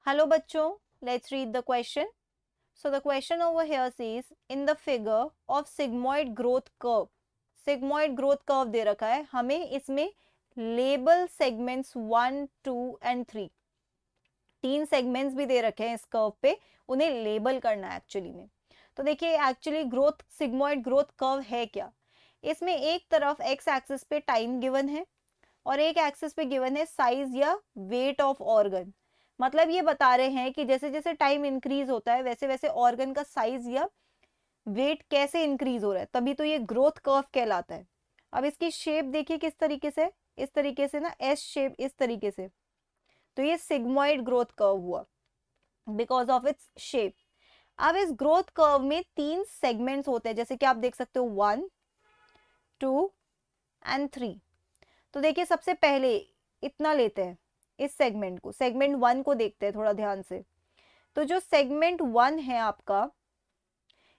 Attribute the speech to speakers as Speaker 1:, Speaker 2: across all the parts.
Speaker 1: Hello bachcho, let's read the question. So the question over here says in the figure of sigmoid growth curve. Sigmoid growth curve दे रखा है हमें, इसमें label segments 1, 2 and 3, तीन segments भी दे रखे हैं इस कर्व पे, उन्हें लेबल करना है एक्चुअली में। तो देखिए actually growth sigmoid growth curve है क्या। इसमें एक तरफ एक्स एक्सिस पे टाइम गिवन है और एक एक्सिस पे गिवन है साइज या वेट ऑफ ऑर्गन। मतलब ये बता रहे हैं कि जैसे जैसे टाइम इंक्रीज होता है वैसे वैसे ऑर्गन का साइज या वेट कैसे इंक्रीज हो रहा है, तभी तो ये ग्रोथ कर्व कहलाता है। अब इसकी शेप देखिए किस तरीके से, इस तरीके से ना, एस शेप इस तरीके से, तो ये सिग्मोइड ग्रोथ कर्व हुआ बिकॉज ऑफ इट्स शेप। अब इस ग्रोथ कर्व में तीन सेगमेंट्स होते हैं, जैसे कि आप देख सकते हो 1, 2 एंड 3। तो देखिए सबसे पहले इतना लेते हैं, इस सेगमेंट को, सेगमेंट 1 को देखते हैं थोड़ा ध्यान से। तो जो सेगमेंट 1 है आपका,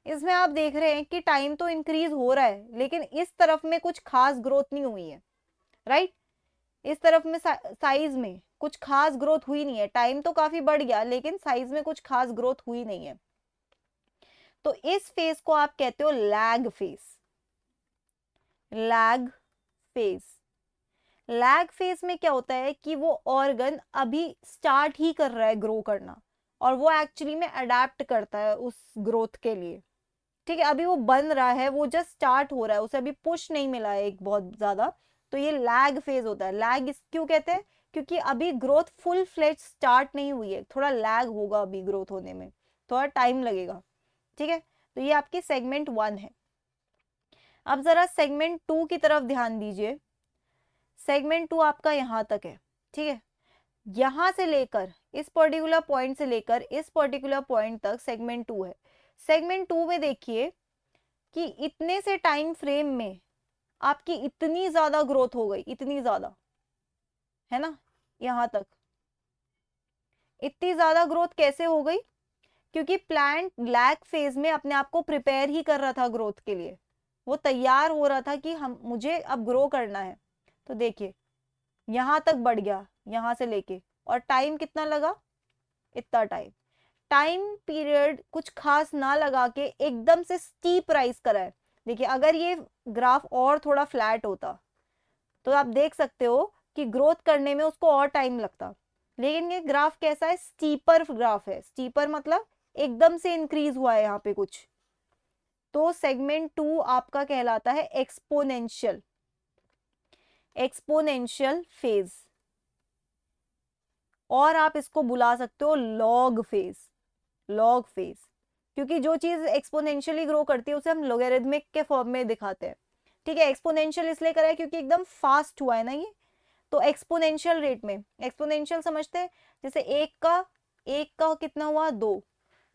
Speaker 1: इसमें आप देख रहे हैं कि टाइम तो इंक्रीज हो रहा है लेकिन इस तरफ में कुछ खास ग्रोथ नहीं हुई है, राइट। इस तरफ में साइज में कुछ खास ग्रोथ हुई नहीं है, टाइम तो काफी बढ़ गया लेकिन साइज में कुछ खास ग्रोथ हुई नहीं है। तो इस फेज को आप कहते हो lag phase. Lag phase, lag phase में क्या होता है कि वो ऑर्गन अभी स्टार्ट ही कर रहा है ग्रो करना और वो एक्चुअली में अडेप्ट करता है उस ग्रोथ के लिए, ठीक है। अभी वो बन रहा है, वो जस्ट स्टार्ट हो रहा है, उसे अभी पुश नहीं मिला है एक बहुत ज्यादा, तो ये लैग फेज होता है। लैग क्यों कहते हैं, क्योंकि अभी ग्रोथ फुल फ्लेज स्टार्ट नहीं हुई है, थोड़ा लैग होगा अभी ग्रोथ होने में, थोड़ा टाइम लगेगा, ठीक है। तो ये आपकी सेगमेंट 1 है। अब जरा सेगमेंट 2 की तरफ ध्यान दीजिए। सेगमेंट 2 आपका यहां तक है, ठीक है। यहां से लेकर इस पर्टिकुलर पॉइंट से लेकर इस पर्टिकुलर पॉइंट तक सेगमेंट 2 है। सेगमेंट 2 में देखिए कि इतने से टाइम फ्रेम में आपकी इतनी ज्यादा ग्रोथ हो गई, इतनी ज्यादा, है ना। यहां तक इतनी ज्यादा ग्रोथ कैसे हो गई, क्योंकि प्लांट लैग फेज में अपने आप को प्रिपेयर ही कर रहा था ग्रोथ के लिए, वो तैयार हो रहा था कि हम मुझे अब ग्रो करना है। तो देखिए यहां तक बढ़ गया, यहां से लेके, और टाइम कितना लगा, इतना टाइम। टाइम पीरियड कुछ खास ना लगा के एकदम से स्टीप राइज करा है। देखिए अगर ये ग्राफ और थोड़ा फ्लैट होता तो आप देख सकते हो कि ग्रोथ करने में उसको और टाइम लगता, लेकिन ये ग्राफ कैसा है, स्टीपर ग्राफ है। स्टीपर मतलब एकदम से इंक्रीज हुआ है यहाँ पे कुछ। तो सेगमेंट 2 आपका कहलाता है एक्सपोनेंशियल, एक्सपोनेंशियल फेज, और आप इसको बुला सकते हो लॉग फेज, लॉग फेज। क्योंकि जो चीज एक्सपोनेंशियली ग्रो करती है उसे हम लोगरिथमिक के फॉर्म में दिखाते हैं, ठीक है। एक्सपोनेंशियल इसलिए करा है क्योंकि एकदम फास्ट हुआ है ना ये, तो एक्सपोनेंशियल रेट में, एक्सपोनेंशियल समझते हैं, जैसे एक का कितना हुआ, दो,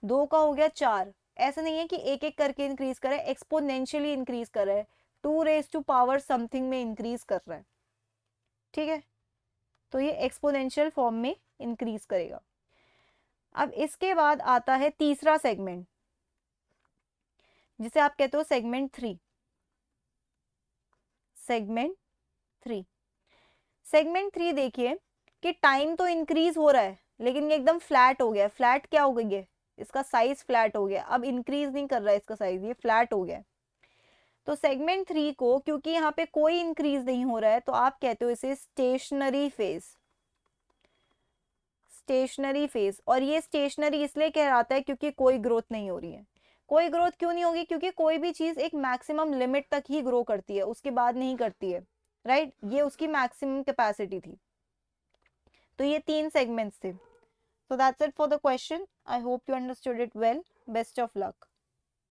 Speaker 1: दो का हो गया चार। ऐसा नहीं है कि एक एक करके इंक्रीज कर रहा है, एक्सपोनेंशियली इंक्रीज कर रहा है, 2 raised to power समथिंग में इंक्रीज कर रहा है, ठीक है। तो ये एक्सपोनेंशियल फॉर्म में इंक्रीज करेगा। अब इसके बाद आता है तीसरा सेगमेंट, जिसे आप कहते हो सेगमेंट 3। सेगमेंट 3, सेगमेंट 3 देखिए कि टाइम तो इंक्रीज हो रहा है लेकिन ये एकदम फ्लैट हो गया। फ्लैट क्या हो गई है, इसका साइज फ्लैट हो गया, अब इंक्रीज नहीं कर रहा है इसका साइज, ये फ्लैट हो गया। तो सेगमेंट 3 को क्योंकि यहाँ पे कोई इंक्रीज नहीं हो रहा है तो आप कहते हो इसे स्टेशनरी फेज, स्टेशनरी फेज। और ये स्टेशनरी इसलिए कहलाता है क्योंकि कोई ग्रोथ नहीं हो रही है। कोई ग्रोथ क्यों नहीं होगी, क्योंकि कोई भी चीज एक मैक्सिमम लिमिट तक ही ग्रो करती है, उसके बाद नहीं करती है, राइट। ये उसकी मैक्सिमम कैपेसिटी थी। तो ये तीन सेगमेंट्स थे। So that's it for the question. I hope you understood it well. Best of luck.